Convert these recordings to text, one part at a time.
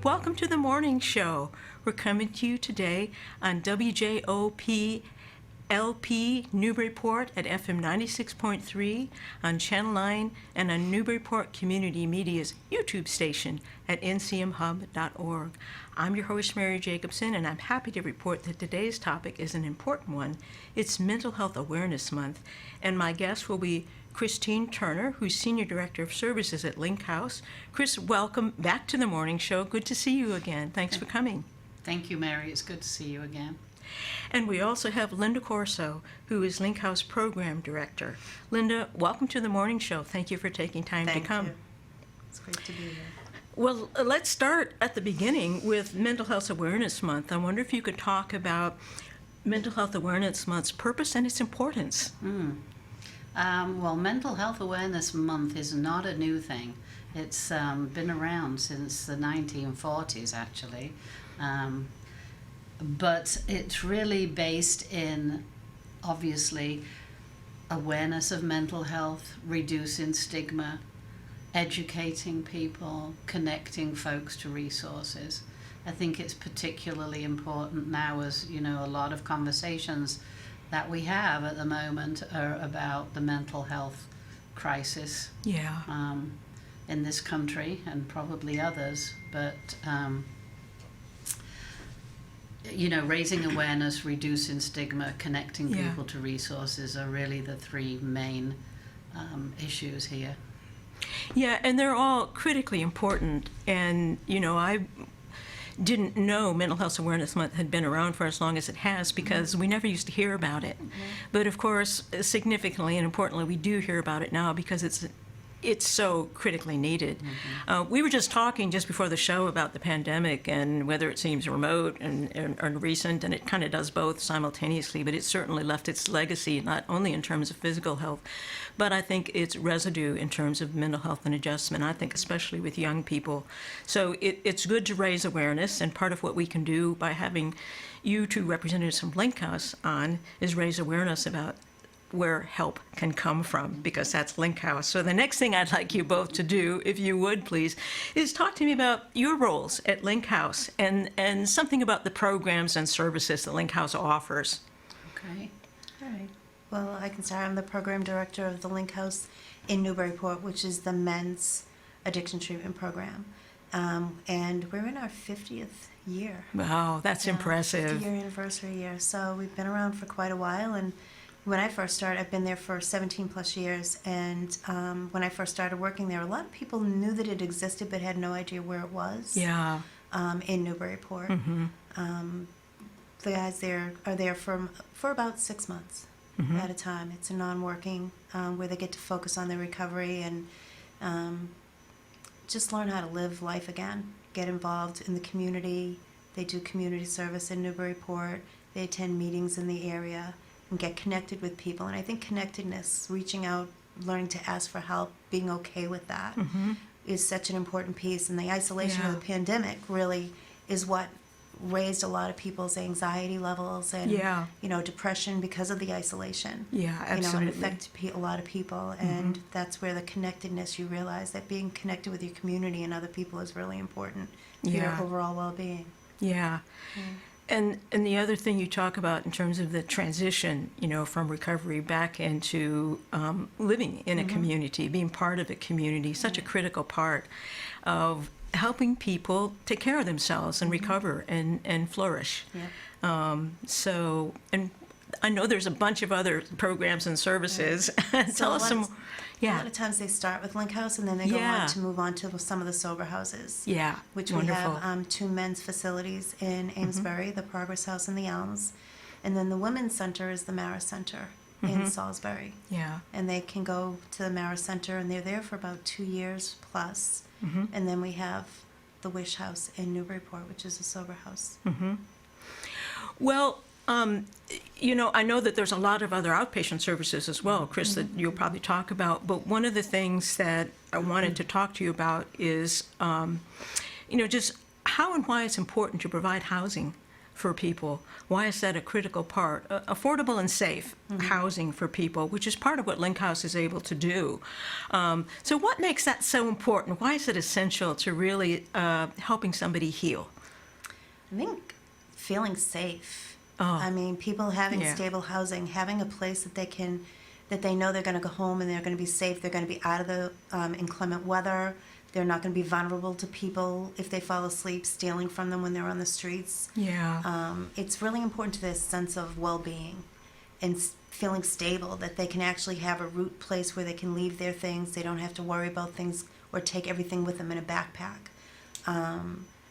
welcome to the morning show. We're coming to you today on WJOP LP Newburyport at FM 96.3, on Channel 9, and on Newburyport Community Media's YouTube station at ncmhub.org. I'm your host, Mary Jacobsen, and I'm happy to report that today's topic is an important one. It's Mental Health Awareness Month, and my guest will be Christine Turner, who's Senior Director of Services at Link House. Chris, welcome back to the morning show. Good to see you again. Thanks for coming. Thank you, Mary. It's good to see you again. And we also have Linda Corso, who is Link House Program Director. Linda, welcome to the morning show. Thank you for taking time to come. Thank you. It's great to be here. Well, let's start at the beginning with Mental Health Awareness Month. I wonder if you could talk about Mental Health Awareness Month's purpose and its importance. Well, Mental Health Awareness Month is not a new thing. It's been around since the 1940s, actually. But it's really based in, obviously, awareness of mental health, reducing stigma, educating people, connecting folks to resources. I think it's particularly important now, as you know, a lot of conversations that we have at the moment are about the mental health crisis in this country and probably others. But you know, raising awareness, reducing stigma, connecting people to resources are really the three main issues here. Yeah, and they're all critically important. And, you know, I didn't know Mental Health Awareness Month had been around for as long as it has because we never used to hear about it. But, of course, significantly and importantly, we do hear about it now because it's so critically needed. We were just talking just before the show about the pandemic and whether it seems remote and recent, and it kind of does both simultaneously, but it certainly left its legacy, not only in terms of physical health, but I think its residue in terms of mental health and adjustment, I think especially with young people. So it's good to raise awareness, and part of what we can do by having you two representatives from Link House on is raise awareness about where help can come from, because that's Link House. So the next thing I'd like you both to do, if you would please, is talk to me about your roles at Link House and something about the programs and services that Link House offers. Okay. All right. Well, I can start. I'm the program director of the Link House in Newburyport, which is the men's addiction treatment program. And we're in our 50th year. Wow, that's impressive. 50-year anniversary year. So we've been around for quite a while, and when I first started, I've been there for 17 plus years, and when I first started working there, a lot of people knew that it existed but had no idea where it was. Yeah. In Newburyport. The guys there are there for about 6 months at a time. It's a non-working where they get to focus on their recovery and just learn how to live life again, get involved in the community. They do community service in Newburyport. They attend meetings in the area and get connected with people. And I think connectedness, reaching out, learning to ask for help, being okay with that is such an important piece. And the isolation of the pandemic really is what raised a lot of people's anxiety levels and you know, depression because of the isolation. Yeah, absolutely. You know, it affected a lot of people, and that's where the connectedness, you realize that being connected with your community and other people is really important for your overall well-being. Yeah. And the other thing you talk about in terms of the transition, you know, from recovery back into living in a community, being part of a community, such a critical part of helping people take care of themselves and recover and flourish. So, and I know there's a bunch of other programs and services. Tell us some. A lot of times they start with Link House and then they go on to move on to some of the sober houses. Which wonderful. We have 2 men's facilities in Amesbury, the Progress House and the Elms. And then the Women's Center is the Mara Center in Salisbury. And they can go to the Mara Center and they're there for about 2 years plus. And then we have the Wish House in Newburyport, which is a sober house. Well, you know, I know that there's a lot of other outpatient services as well, Chris, that you'll probably talk about. But one of the things that I wanted to talk to you about is, you know, just how and why it's important to provide housing for people. Why is that a critical part? Affordable and safe housing for people, which is part of what Link House is able to do. So what makes that so important? Why is it essential to really helping somebody heal? I think feeling safe. Oh. I mean, people having Yeah. stable housing, having a place that they know they're going to go home and they're going to be safe. They're going to be out of the inclement weather. They're not going to be vulnerable to people if they fall asleep, stealing from them when they're on the streets. Yeah. It's really important to their sense of well-being and feeling stable, that they can actually have a root place where they can leave their things. They don't have to worry about things or take everything with them in a backpack.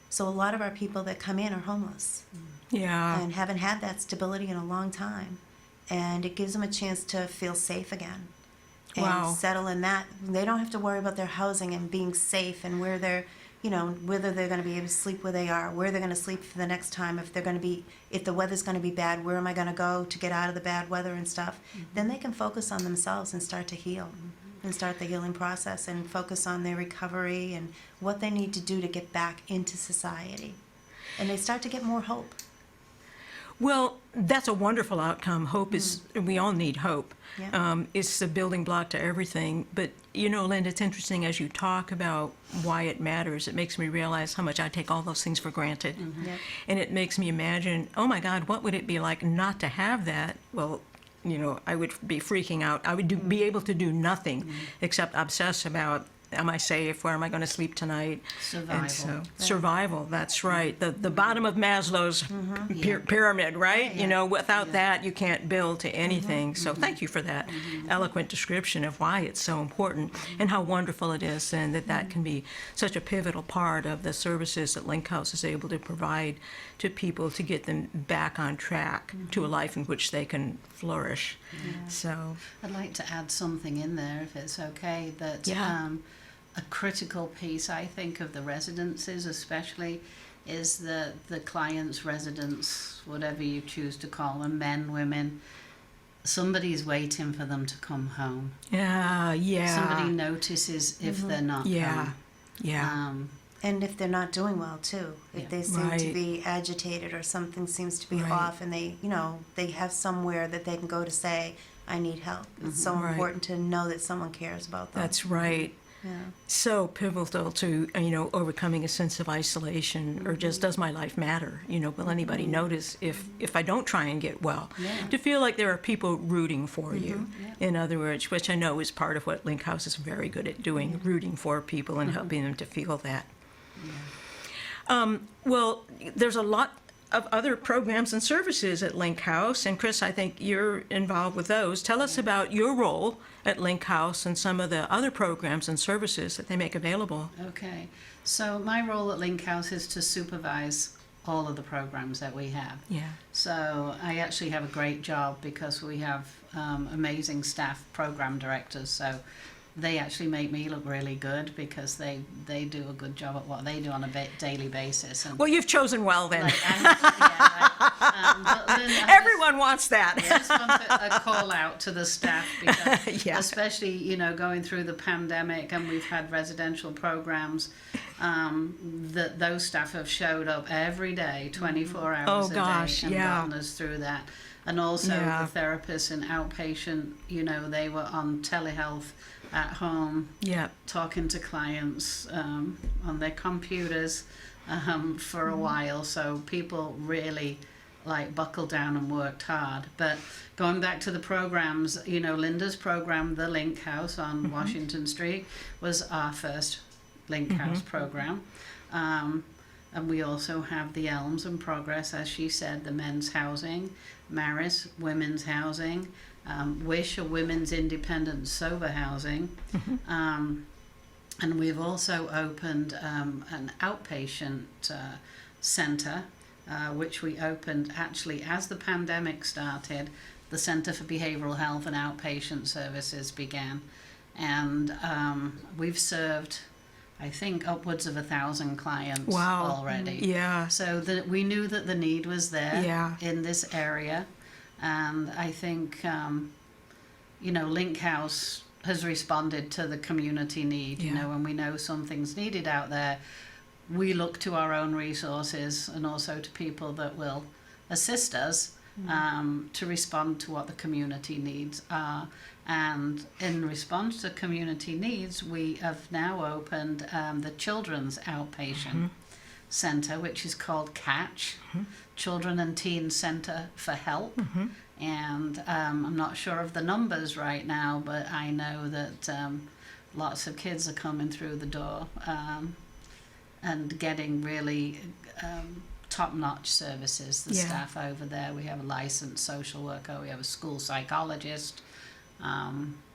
So a lot of our people that come in are homeless Yeah. and haven't had that stability in a long time. And it gives them a chance to feel safe again and Wow. settle in that. They don't have to worry about their housing and being safe and where they're, whether they're going to be able to sleep where they are, where they're going to sleep for the next time, if the weather's going to be bad, where am I going to go to get out of the bad weather and stuff. Then they can focus on themselves and start to heal and start the healing process and focus on their recovery and what they need to do to get back into society. And they start to get more hope. Well, that's a wonderful outcome. Hope is, we all need hope. Yeah. It's the building block to everything. But, Linda, it's interesting as you talk about why it matters. It makes me realize how much I take all those things for granted. Yep. And it makes me imagine, oh my God, what would it be like not to have that? Well, I would be freaking out. I would be able to do nothing except obsess about, am I safe? Where am I going to sleep tonight? Survival. And so, survival, that's right. The bottom of Maslow's pyramid, right? Yeah. Without that, you can't build to anything. So thank you for that eloquent description of why it's so important and how wonderful it is, and that can be such a pivotal part of the services that Link House is able to provide to people to get them back on track to a life in which they can flourish. Yeah. So, I'd like to add something in there, if it's okay, that Yeah. a critical piece, I think, of the residences especially is the clients, residents, whatever you choose to call them, men, women. Somebody's waiting for them to come home. yeah. Somebody notices if they're not Yeah. home. Yeah. And if they're not doing well too, if Yeah. they seem to Right. be agitated or something seems to be Right. off, and they have somewhere that they can go to say, I need help. It's so Right. important to know that someone cares about them. That's right. Yeah. So pivotal to, overcoming a sense of isolation, or just does my life matter? Will anybody notice if I don't try and get well? Yeah. To feel like there are people rooting for you, Yeah. in other words, which I know is part of what Link House is very good at doing, rooting for people and helping them to feel that. Well, there's a lot of other programs and services at Link House, and Chris, I think you're involved with those. Tell us about your role at Link House and some of the other programs and services that they make available. Okay, so my role at Link House is to supervise all of the programs that we have. Yeah. So I actually have a great job because we have amazing staff program directors. So they actually make me look really good because they do a good job at what they do on a daily basis. And Well, you've chosen well then. but Linda, Everyone wants that. I just want a call out to the staff because Yeah. especially, going through the pandemic, and we've had residential programs, that those staff have showed up every day, 24 hours a gosh, day, and yeah. gotten us through that. And also Yeah. the therapists and outpatient, they were on telehealth at home, Yeah. talking to clients on their computers for a while. So people really buckled down and worked hard. But going back to the programs, Linda's program, the Link House on Washington Street, was our first Link House program. And we also have the Elms and Progress, as she said, the men's housing, Maris, women's housing, Wish, a women's independent sober housing. And we've also opened an outpatient centre, which we opened actually as the pandemic started. The Centre for Behavioural Health and Outpatient Services began. And we've served, I think, upwards of 1,000 clients Wow. already. Yeah. So we knew that the need was there Yeah. in this area. And I think, Link House has responded to the community need. Yeah. When we know something's needed out there, we look to our own resources and also to people that will assist us to respond to what the community needs are. And in response to community needs, we have now opened the Children's Outpatient Centre, which is called CATCH, Children and Teen Centre for Help. And I'm not sure of the numbers right now, but I know that lots of kids are coming through the door and getting really top-notch services. The staff over there, we have a licensed social worker, we have a school psychologist,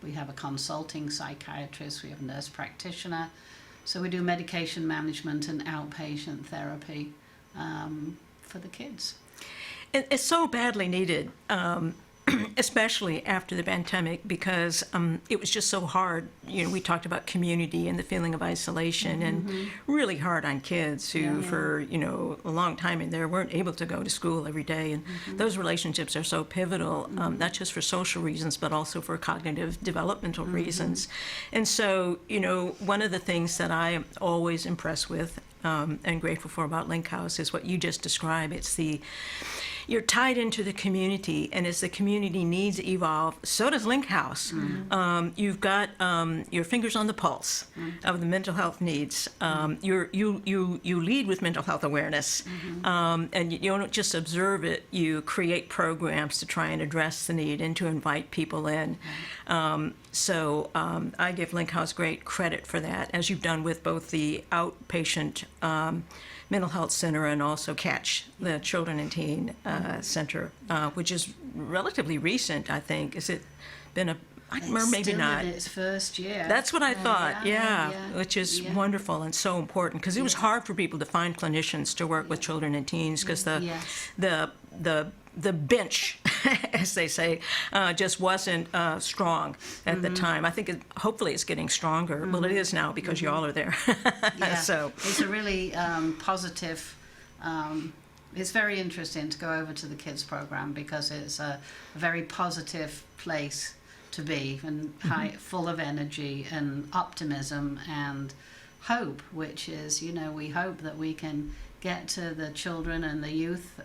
we have a consulting psychiatrist, we have a nurse practitioner. So we do medication management and outpatient therapy for the kids. It's so badly needed, especially after the pandemic, because it was just so hard. You know, we talked about community and the feeling of isolation, and really hard on kids who, for a long time in there, weren't able to go to school every day. And those relationships are so pivotal, not just for social reasons, but also for cognitive developmental reasons. And so, one of the things that I am always impressed with and grateful for about Link House is what you just described. It's you're tied into the community, and as the community needs evolve, so does Link House. You've got your fingers on the pulse of the mental health needs. You lead with mental health awareness, and you don't just observe it. You create programs to try and address the need and to invite people in. So I give Link House great credit for that, as you've done with both the outpatient mental health center and also CATCH, the Children and Teen Center, which is relatively recent, I think. Has it been or maybe not? In its first year. That's what I thought, which is wonderful and so important, because it was hard for people to find clinicians to work with children and teens, because the bench, as they say, just wasn't strong at the time. I think hopefully it's getting stronger. Well, it is now, because you all are there. So it's a really positive. It's very interesting to go over to the kids program, because it's a very positive place to be, and full of energy and optimism and hope, which is, we hope that we can get to the children and the youth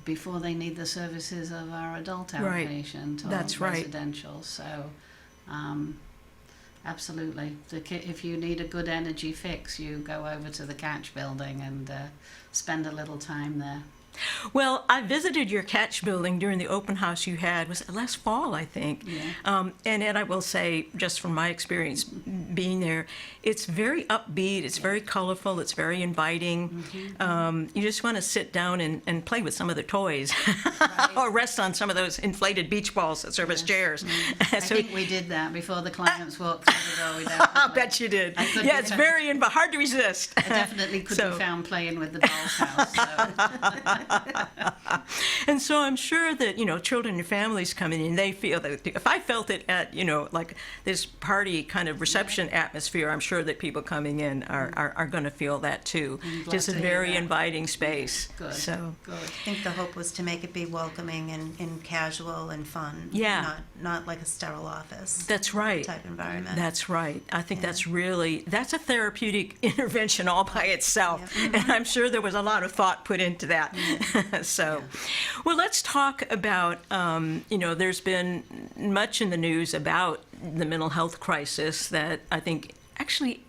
before they need the services of our adult outpatient or residential. So absolutely, if you need a good energy fix, you go over to the CATCH building and spend a little time there. Well, I visited your CATCH building during the open house you had, was last fall, I think. And Ed, I will say, just from my experience being there, it's very upbeat, it's very colorful, it's very inviting. You just want to sit down and play with some of the toys, or rest on some of those inflated beach balls that serve as chairs. I think we did that before the clients walked through the door. I'll bet you did. It's very hard to resist. I definitely could be found playing with the doll's house. So. And so I'm sure that, children and families coming in, they feel that if I felt it at, like this party kind of reception atmosphere, I'm sure that people coming in are going to feel that too. Just a very inviting space. Good. So Good. I think the hope was to make it be welcoming and casual and fun. Not like a sterile office. That's right. Type environment. That's right. I think that's a therapeutic intervention all by itself. And I'm sure there was a lot of thought put into that. Well, let's talk about, there's been much in the news about the mental health crisis that I think actually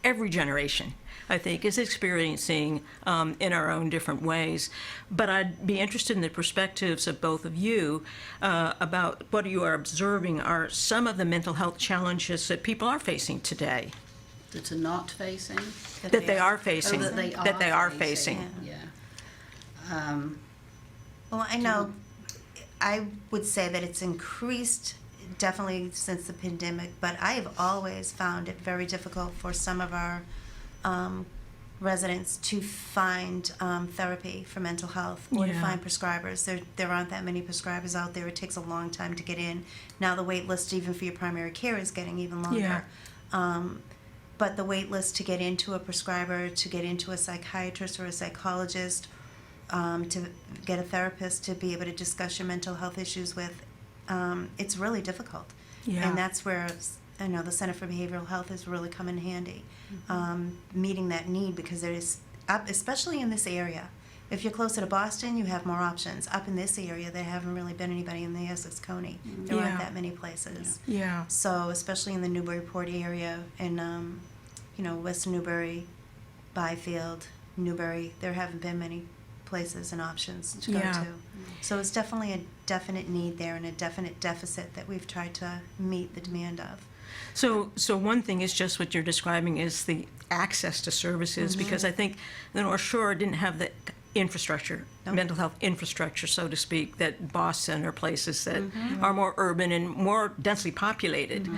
every generation, is experiencing in our own different ways. But I'd be interested in the perspectives of both of you about what you are observing are some of the mental health challenges that people are facing today. That are not facing? That they are facing. That they are facing. Yeah. Well, I know I would say that it's increased definitely since the pandemic, but I have always found it very difficult for some of our residents to find therapy for mental health or to find prescribers. There aren't that many prescribers out there. It takes a long time to get in. Now the wait list even for your primary care is getting even longer. But the wait list to get into a prescriber, to get into a psychiatrist or a psychologist, to get a therapist to be able to discuss your mental health issues with, it's really difficult. And that's where I know the Center for Behavioral Health has really come in handy, meeting that need, because there is, especially in this area. If you're closer to Boston, you have more options. Up in this area, there haven't really been anybody in the Essex County. There aren't that many places. Yeah. So especially in the Newburyport area, and West Newbury, Byfield, Newbury, there haven't been many places and options to go to. So it's definitely a definite need there and a definite deficit that we've tried to meet the demand of. So one thing is just what you're describing is the access to services, because I think the North Shore didn't have the infrastructure, mental health infrastructure, so to speak, that Boston or places that are more urban and more densely populated.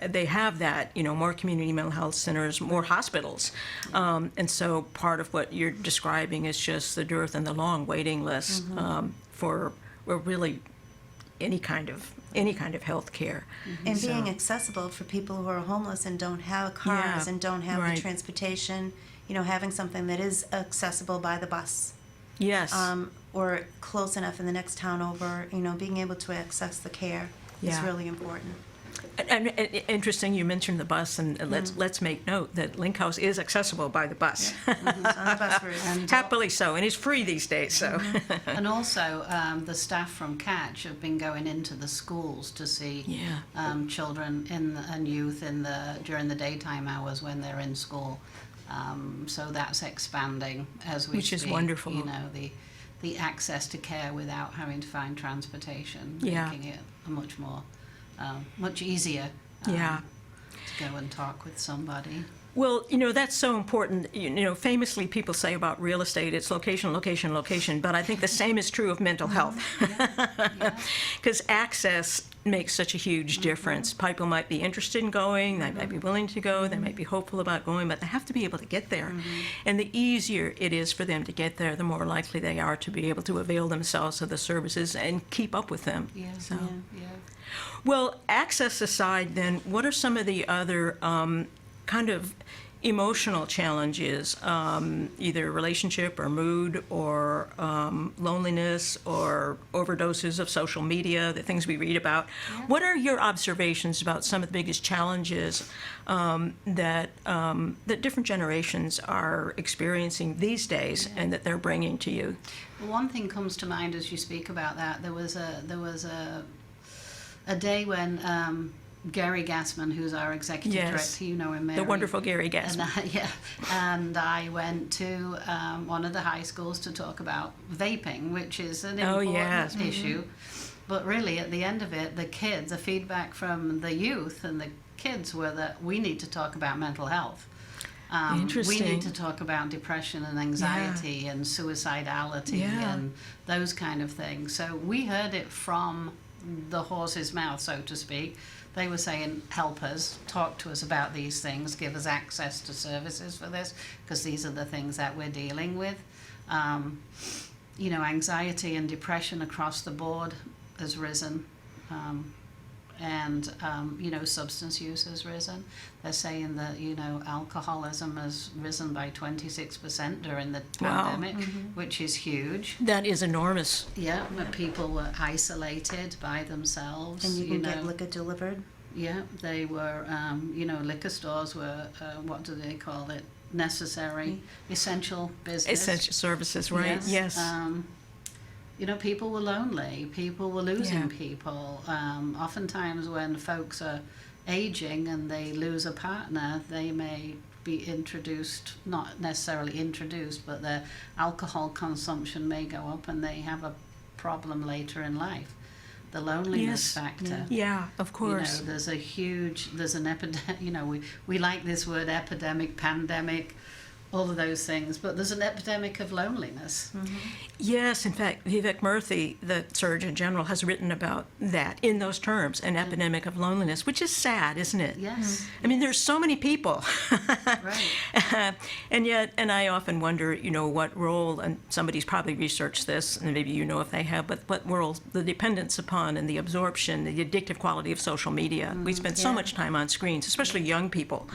They have that, more community mental health centers, more hospitals. And so part of what you're describing is just the dearth and the long waiting lists for really any kind of health care. And being accessible for people who are homeless and don't have cars and don't have the transportation, having something that is accessible by the bus. Yes. Or close enough in the next town over, being able to access the care is really important. And interesting, you mentioned the bus, and let's make note that Link House is accessible by the bus. It's on the bus route. And Happily so, and it's free these days. So. And also, the staff from Catch have been going into the schools to see children and youth during the daytime hours when they're in school. So that's expanding as we speak. Which is wonderful. The access to care without having to find transportation, making it a much easier to go and talk with somebody. Well, that's so important. Famously people say about real estate, it's location, location, location, but I think the same is true of mental health. Because access makes such a huge difference. People might be interested in going, they might be willing to go, they might be hopeful about going, but they have to be able to get there. And the easier it is for them to get there, the more likely they are to be able to avail themselves of the services and keep up with them. Well, access aside then, what are some of the other kind of emotional challenges, either relationship or mood or loneliness or overdoses of social media, the things we read about? What are your observations about some of the biggest challenges that different generations are experiencing these days and that they're bringing to you? Well, one thing comes to mind as you speak about that. There was a day when Gary Gassman, who's our executive director, you know him, Mary. The wonderful Gary Gassman. And I went to one of the high schools to talk about vaping, which is an important issue. But really, at the end of it, the feedback from the youth and the kids were that we need to talk about mental health. We need to talk about depression and anxiety and suicidality and those kind of things. So we heard it from the horse's mouth, so to speak. They were saying, help us, talk to us about these things, give us access to services for this, because these are the things that we're dealing with. Anxiety and depression across the board has risen. Substance use has risen. They're saying that, alcoholism has risen by 26% during the pandemic, which is huge. That is enormous. Yeah, but people were isolated by themselves. And you can get liquor delivered. Yeah, they were, liquor stores were, what do they call it? Necessary, essential business. Essential services, right? Yes. People were lonely. People were losing people. Oftentimes when folks are aging and they lose a partner, they may be introduced, not necessarily introduced, but their alcohol consumption may go up and they have a problem later in life. The loneliness factor. Yeah, of course. There's an epidemic, we like this word epidemic, pandemic, all of those things, but there's an epidemic of loneliness. Yes, in fact, Vivek Murthy, the Surgeon General, has written about that in those terms, an epidemic of loneliness, which is sad, isn't it? Yes. I mean, there's so many people. Right. And I often wonder, what role, and somebody's probably researched this, and maybe if they have, but what role the dependence upon and the absorption, the addictive quality of social media. We spend so much time on screens, especially young people,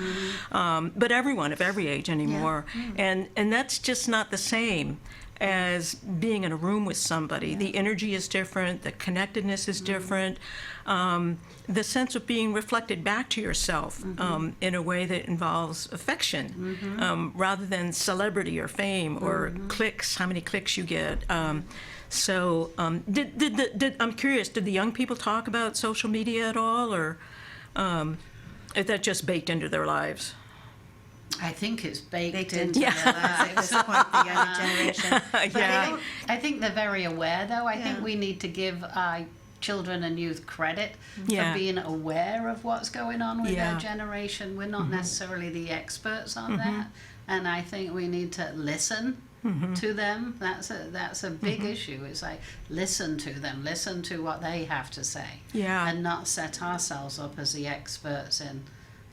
but everyone of every age anymore. And that's just not the same as being in a room with somebody. The energy is different, the connectedness is different, the sense of being reflected back to yourself in a way that involves affection, rather than celebrity or fame or clicks, how many clicks you get. So I'm curious, did the young people talk about social media at all, or is that just baked into their lives? I think it's baked into into their their lives lives. at this point, the younger generation. But Yeah. I think they're very aware, though. I Yeah. think we need to give our children and youth credit Yeah. for being aware of what's going on with Yeah. their generation. We're not necessarily the experts on that, and I think we need to listen to them. That's a big issue. It's like, listen to them, listen to what they have to say, Yeah. and not set ourselves up as the experts in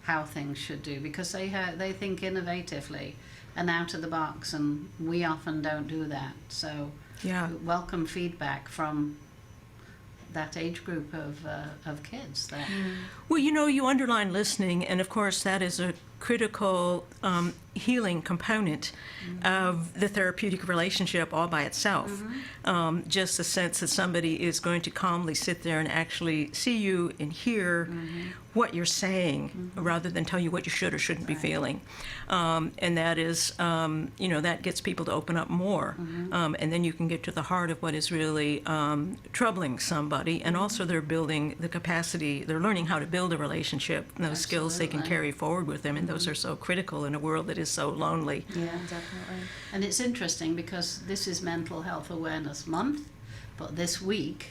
how things should do, because they think innovatively and out of the box, and we often don't do that. So Yeah. welcome feedback from that age group of kids. That Well, you underline listening, and of course that is a critical healing component of the therapeutic relationship all by itself. Just the sense that somebody is going to calmly sit there and actually see you and hear what you're saying, rather than tell you what you should or shouldn't be feeling. And that is, that gets people to open up more. And then you can get to the heart of what is really troubling somebody. And also they're building the capacity, they're learning how to build a relationship, and those skills they can Absolutely. carry forward with them. And those are so critical in a world that is so lonely. Yeah, definitely. And it's interesting because this is Mental Health Awareness Month, but this week,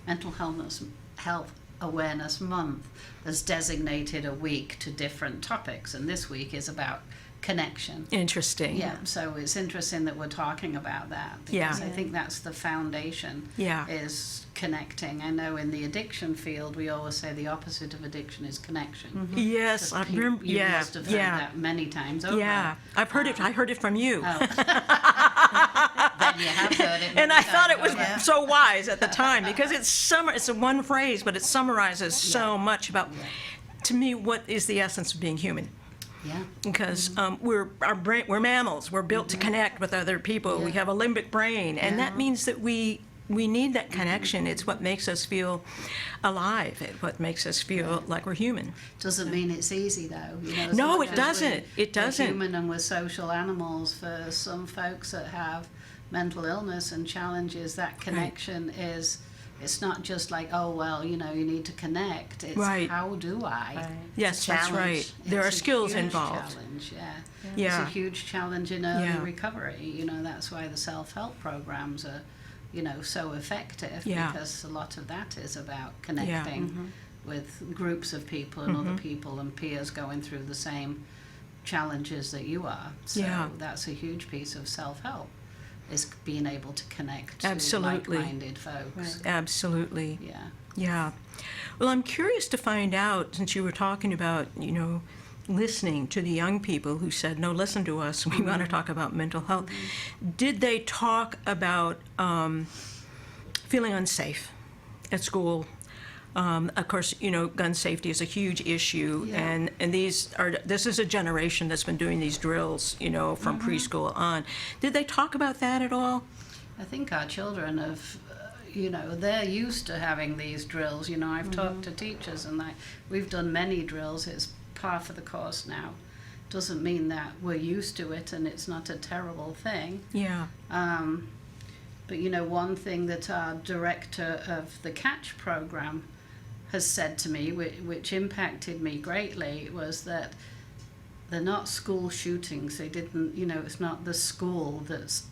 Mental Health Awareness Month has designated a week to different topics, and this week is about connection. Interesting. Yeah, so it's interesting that we're talking about that, because Yeah. I think that's the foundation, Yeah. is connecting. I know in the addiction field we always say the opposite of addiction is connection. Yes, I remember. You Yeah, must have heard yeah, that many times over. yeah. I've heard it. I heard it from you. Oh. Then you have heard it. And many I thought it times was over. so wise at the time, because it's a one phrase, but it summarizes so much about, to me, what is the essence of being human. Yeah. Because we're mammals. We're built to connect with other people. We Yeah. have a limbic brain, and that means that we need that connection. It's what makes us feel alive. It's what makes us feel like we're human. Doesn't mean it's easy though. As No, much it as doesn't. It doesn't. We're human and we're social animals. For some folks that have mental illness and challenges, that connection is. It's not just like, oh well, you need to connect. It's Right. how do I? Right. Yes, It's a that's challenge. right. There are It's a skills huge involved. Challenge, Yeah. It's a huge challenge in early Yeah. recovery. That's why the self-help programs are, so effective, Yeah. because a lot of that is about connecting with groups of people and other people and peers going through the same challenges that you are. So Yeah. that's a huge piece of self-help, is being able to connect Absolutely. to like-minded folks. Right. Absolutely. Yeah. Yeah. Well, I'm curious to find out, since you were talking about, listening to the young people who said, no, listen to us, we want to talk about mental health. Did they talk about feeling unsafe at school? Of course, gun safety is a huge issue, Yeah. and this is a generation that's been doing these drills, from preschool on. Did they talk about that at all? I think our children have, they're used to having these drills. I've talked to teachers and we've done many drills. It's part of the course now. Doesn't mean that we're used to it and it's not a terrible thing. Yeah. But one thing that our director of the Catch program has said to me, which impacted me greatly, was that they're not school shootings. They didn't, it's not the school that's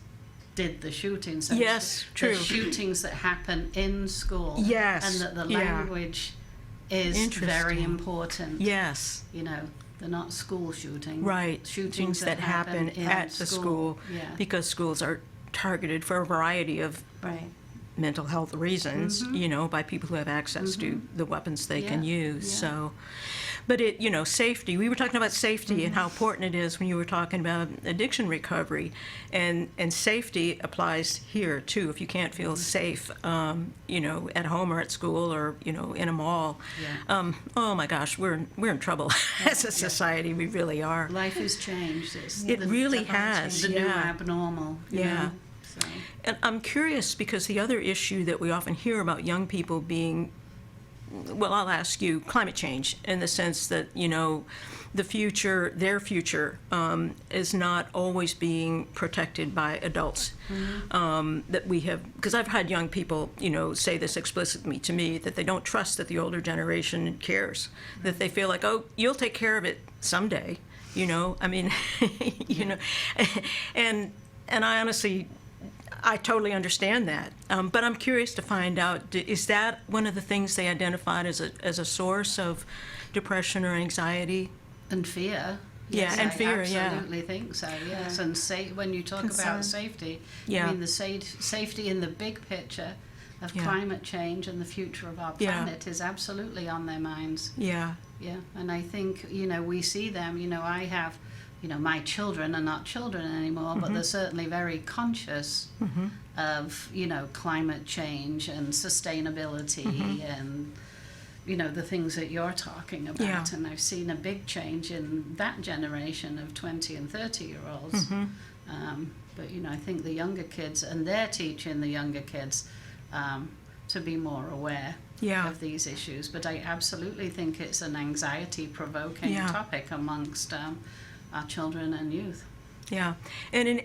did the shootings. So Yes, the true. shootings that happen in school. Yes, And that the yeah. language is Interesting. very important. Yes. They're not school shootings. Right. Shootings that happen in at the school, Yeah. because schools are targeted for a variety of Right. mental health reasons, by people who have access to the weapons they can Yeah, use. yeah. So, but safety. We were talking about safety and how important it is when you were talking about addiction recovery, and safety applies here too. If you can't feel safe, at home or at school or in a mall, Yeah. oh my gosh, we're in trouble as a society. We really are. Life has changed. It's It really definitely has. the new Yeah. abnormal. you Yeah. know? And I'm curious because the other issue that we often hear about young people being, well, I'll ask you, climate change, in the sense that, the future, their future, is not always being protected by adults. That we have, because I've had young people, say this explicitly to me, that they don't trust that the older generation cares, that they feel like, oh, you'll take care of it someday, I mean, and I honestly, I totally understand that, but I'm curious to find out, is that one of the things they identified as a source of depression or anxiety? And fear. Yeah, Yes, and fear, I yeah. absolutely think so, yes. Yeah. And when you talk Concern. about safety, Yeah. I mean the safety in the big picture of Yeah. climate change and the future of our Yeah. planet is absolutely on their minds. Yeah, Yeah, and I think, we see them, I have, my children are not children anymore, but they're certainly very conscious of, climate change and sustainability and, the things that you're talking about. Yeah. And I've seen a big change in that generation of 20 and 30-year-olds. But, I think the younger kids, and they're teaching the younger kids to be more aware Yeah. of these issues. But I absolutely think it's an anxiety-provoking Yeah. topic amongst our children and youth. yeah. And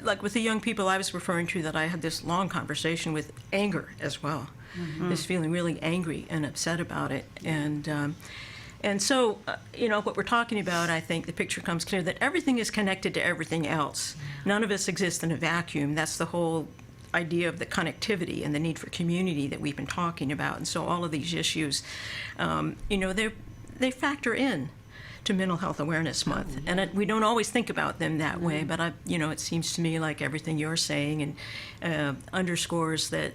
like with the young people I was referring to, that I had this long conversation with anger as well. Just feeling really angry and upset about it. And so, what we're talking about, I think the picture comes clear that everything is connected to everything else. None of us exist in a vacuum. That's the whole idea of the connectivity and the need for community that we've been talking about. And so all of these issues, they factor in to Mental Health Awareness Month. And we don't always think about them that way, but it seems to me like everything you're saying and underscores that,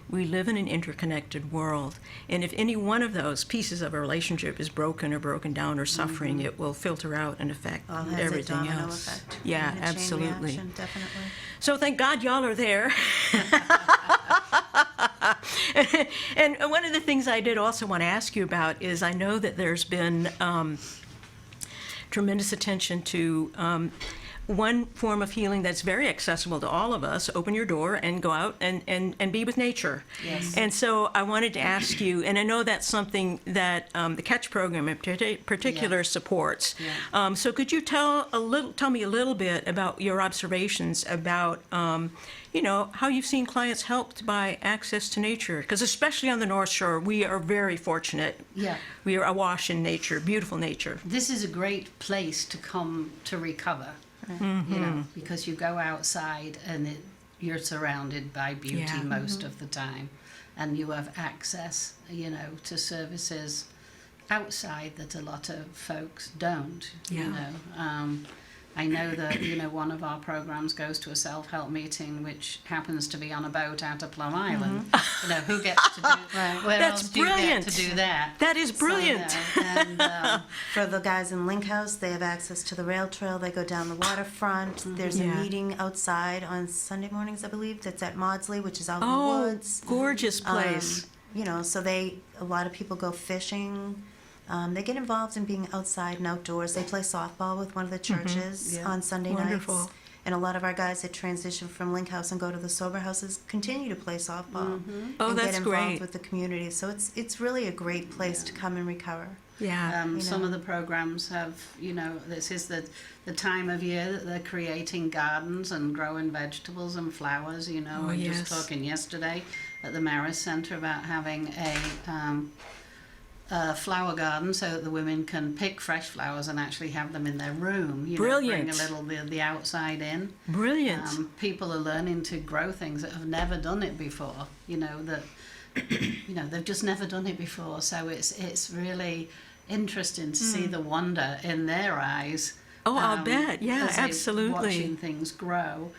we live in an interconnected world. And if any one of those pieces of a relationship is broken or broken down or suffering, it will filter out and affect All has everything a domino else. effect. Yeah, and a chain absolutely. reaction, definitely. So thank God y'all are there. And one of the things I did also want to ask you about is, I know that there's been tremendous attention to one form of healing that's very accessible to all of us: open your door and go out and be with nature. Yes. And so I wanted to ask you, and I know that's something that the Catch program in particular supports. Yeah. So could you tell me a little bit about your observations about how you've seen clients helped by access to nature? Because especially on the North Shore, we are very fortunate. Yeah. We are awash in nature, beautiful nature. This is a great place to come to recover. Because you go outside and you're surrounded by beauty Yeah. most of the time, and you have access, to services outside that a lot of folks don't. Yeah. I know that one of our programs goes to a self-help meeting, which happens to be on a boat out of Plum Island. Who gets to do? Where That's else do you brilliant. get to do that? That is brilliant. So, and, For the guys in Link House, they have access to the rail trail. They go down the waterfront. There's Yeah. a meeting outside on Sunday mornings, I believe, that's at Maudsley, which is out in the Oh, woods. gorgeous place. So a lot of people go fishing. They get involved in being outside and outdoors. They play softball with one of the churches Yeah. on Sunday Wonderful. nights. And a lot of our guys that transition from Link House and go to the sober houses continue to play softball Oh, and that's get involved great. with the community. So it's really a great place to come and recover. Yeah. Some know. of the programs have, this is the time of year that they're creating gardens and growing vegetables and flowers. We were yes. just talking yesterday at the Maris Centre about having a flower garden so that the women can pick fresh flowers and actually have them in their room. Brilliant. Bring a little the outside in. Brilliant. People are learning to grow things that have never done it before. That they've just never done it before. So it's really interesting to see the wonder in their eyes. Oh, I'll bet. Yeah, as they're absolutely. watching things grow.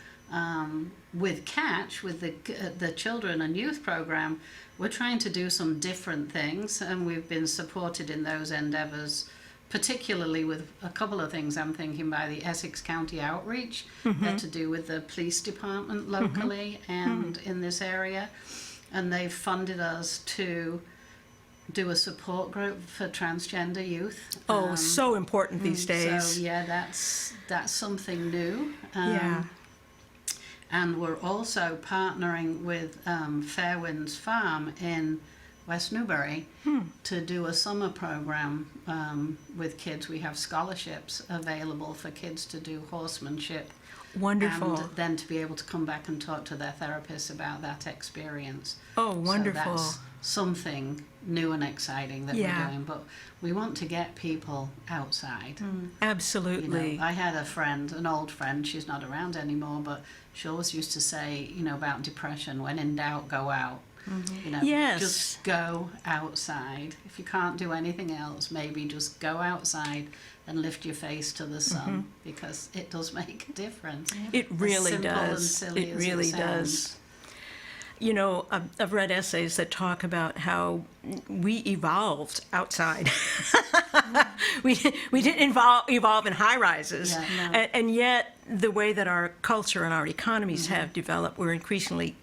With Catch, with the children and youth program, we're trying to do some different things, and we've been supported in those endeavours, particularly with a couple of things I'm thinking by the Essex County Outreach. They're to do with the police department locally and in this area, and they've funded us to do a support group for transgender youth. Oh, so important these days. So yeah, that's something new. Yeah. And we're also partnering with Fairwinds Farm in West Newbury to do a summer program with kids. We have scholarships available for kids to do horsemanship. Wonderful. And then to be able to come back and talk to their therapists about that experience. Oh, wonderful. So that's something new and exciting that we're doing. But we want to get people outside. Absolutely. You know, I had a friend, an old friend, she's not around anymore, but she always used to say, you know, about depression, when in doubt, go out. You know, Yes. just go outside. If you can't do anything else, maybe just go outside and lift your face to the sun, because it does make a difference. It really As simple and does. silly It as really sounds. does. You know, I've read essays that talk about how we evolved outside. we didn't evolve in high rises. Yeah, no. And yet, the way that our culture and our economies have developed, we're increasingly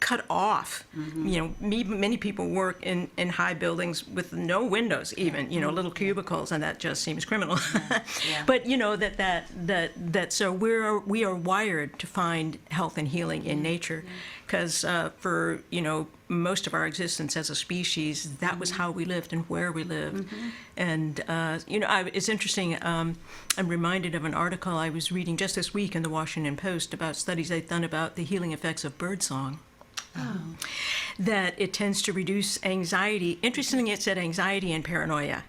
cut off. You know, many people work in high buildings with no windows, even, you know, little cubicles, and that just seems criminal. Yeah. But you know that so we are wired to find health and healing in nature, because for, you know, most of our existence as a species, that was how we lived and where we lived. And you know, it's interesting. I'm reminded of an article I was reading just this week in the Washington Post about studies they've done about the healing effects of birdsong. That it tends to reduce anxiety. Interestingly, it said anxiety and paranoia.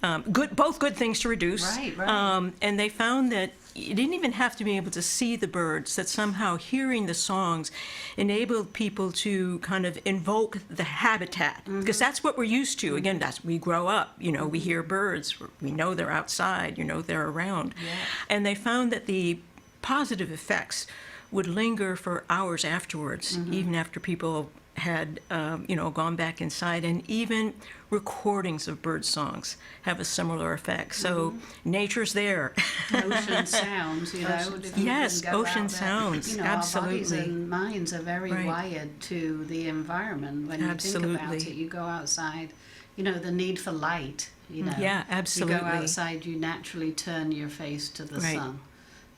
Both good things to reduce. Right. And they found that you didn't even have to be able to see the birds, that somehow hearing the songs enabled people to kind of invoke the habitat, because that's what we're used to. Again, we grow up, you know, we hear birds, we know they're outside, you know, they're around. Yeah. And they found that the positive effects would linger for hours afterwards, even after people had, you know, gone back inside. And even recordings of bird songs have a similar effect. So nature's there. Ocean sounds, you know. if you Yes, can go ocean out there. sounds, You know, our bodies absolutely. and minds are very Right. wired to the environment. When you think about Absolutely. it, you go outside, you know, the need for light, you know. Yeah, absolutely. You go outside, you naturally turn your face to the Right. sun.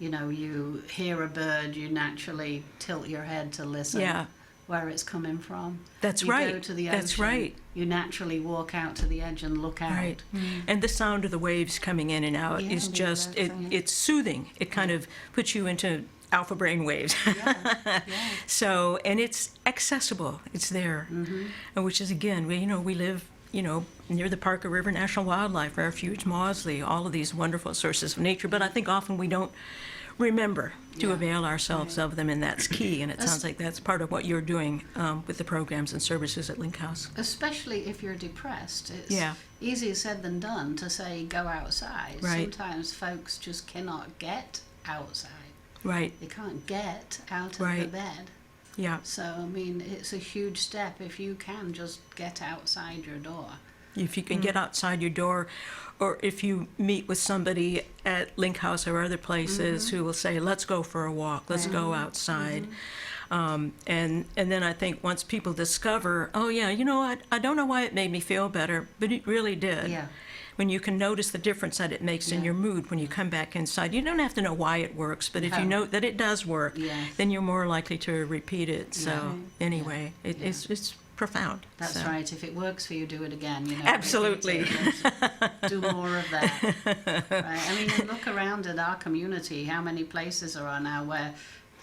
You know, you hear a bird, you naturally tilt your head to listen Yeah. where it's coming from. That's you right. go to the That's ocean, right. you naturally walk out to the edge and look out. Right. And the sound of the waves coming in and out Yeah, is the just, birds, yeah. it's soothing. It kind of puts you into alpha brain waves. Yeah. So, and it's accessible. It's there. And which is, again, we live, you know, near the Parker River National Wildlife Refuge, Mausley, all of these wonderful sources of nature. But I think often we don't remember to Yeah. avail ourselves of them, and that's key. And it That's- sounds like that's part of what you're doing with the programs and services at Link House. Especially if you're depressed. It's Yeah. easier said than done to say go outside. Right. Sometimes folks just cannot get outside. Right. They can't get out of the Right. bed. Yeah. So, I mean, it's a huge step if you can just get outside your door. If you can get outside your door, or if you meet with somebody at Link House or other places who will say, let's go for a walk, let's go outside. And then I think once people discover, oh yeah, you know what, I don't know why it made me feel better, but it really did. Yeah. When you can notice the difference that it makes in Yeah. your mood when you come back inside. You don't have to know why it works, but if you No. know that it does work, Yes. then you're more likely to repeat it. So Yeah. anyway, it's profound. That's So. right. If it works for you, do it again. You know, Absolutely. repeat it. Do more of that. Right? I mean, you look around at our community. How many places are now where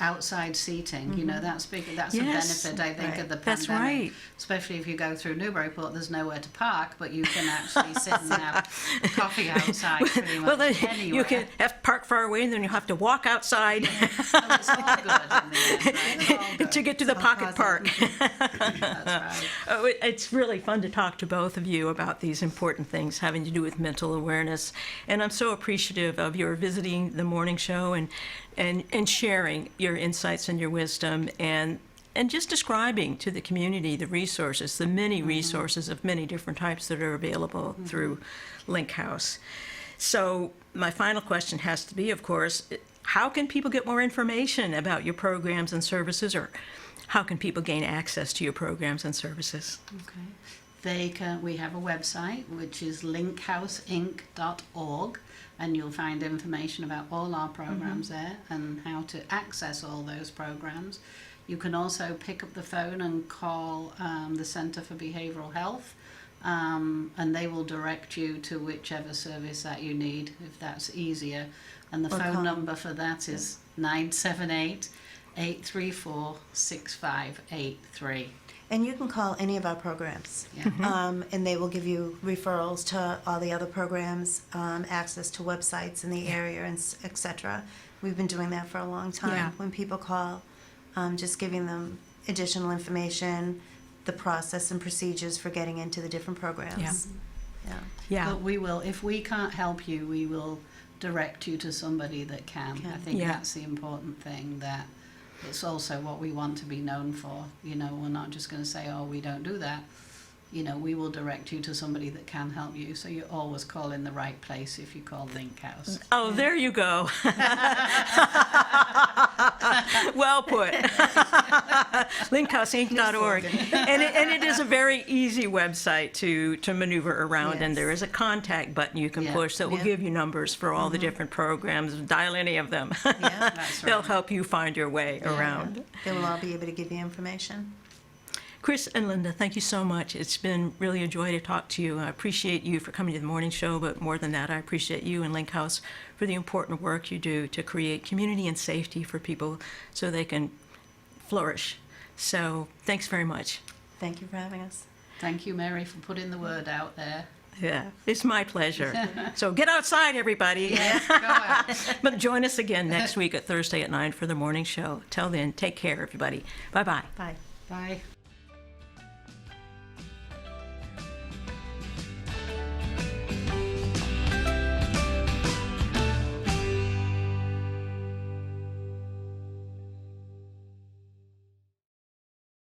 outside seating? You know, that's big. That's Yes. a benefit, I think, Right. of the That's pandemic. right. Especially if you go through Newburyport, there's nowhere to park, but you can actually sit and have coffee outside pretty much Well, then anywhere. you can have to park far away, and then you'll have to walk outside So it's all good in the end, right? It's all good. to get to the pocket park. That's right. Oh, it's really fun to talk to both of you about these important things having to do with mental awareness. And I'm so appreciative of your visiting the morning show and sharing your insights and your wisdom and just describing to the community the resources, the many resources of many different types that are available through Link House. So my final question has to be, of course, how can people get more information about your programs and services, or how can people gain access to your programs and services? Okay. we have a website which is linkhouseinc.org, and you'll find information about all our programs there and how to access all those programs. You can also pick up the phone and call the Centre for Behavioural Health, and they will direct you to whichever service that you need, if that's easier. And the phone number for that is 978-834-6583. And you can call any of our programs, Yeah. and they will give you referrals to all the other programs, access to websites in the area, and etc. We've been doing that for a long time. Yeah. When people call, just giving them additional information, the process and procedures for getting into the different programs. Yeah. Yeah. But we will, if we can't help you, we will direct you to somebody that can. I think Yeah. that's the important thing, that it's also what we want to be known for. You know, we're not just going to say, oh, we don't do that. You know, we will direct you to somebody that can help you. So you always call in the right place if you call Link House. Oh, there you go. Well put. Linkhousinc.org. And it is a very easy website to maneuver around, and Yes. there is a contact button you can Yeah. push that will Yeah. give you numbers for all the different programs. Dial any of them. That's They'll right. help you find your way around. They will all be able to give you information. Chris and Linda, thank you so much. It's been really a joy to talk to you. I appreciate you for coming to the morning show, but more than that, I appreciate you and Link House for the important work you do to create community and safety for people so they can flourish. So thanks very much. Thank you for having us. Thank you, Mary, for putting the word out there. Yeah, it's my pleasure. So get outside, everybody. Yes, go out. But join us again next week at Thursday at 9 for the morning show. Till then, take care, everybody. Bye-bye. Bye. Bye.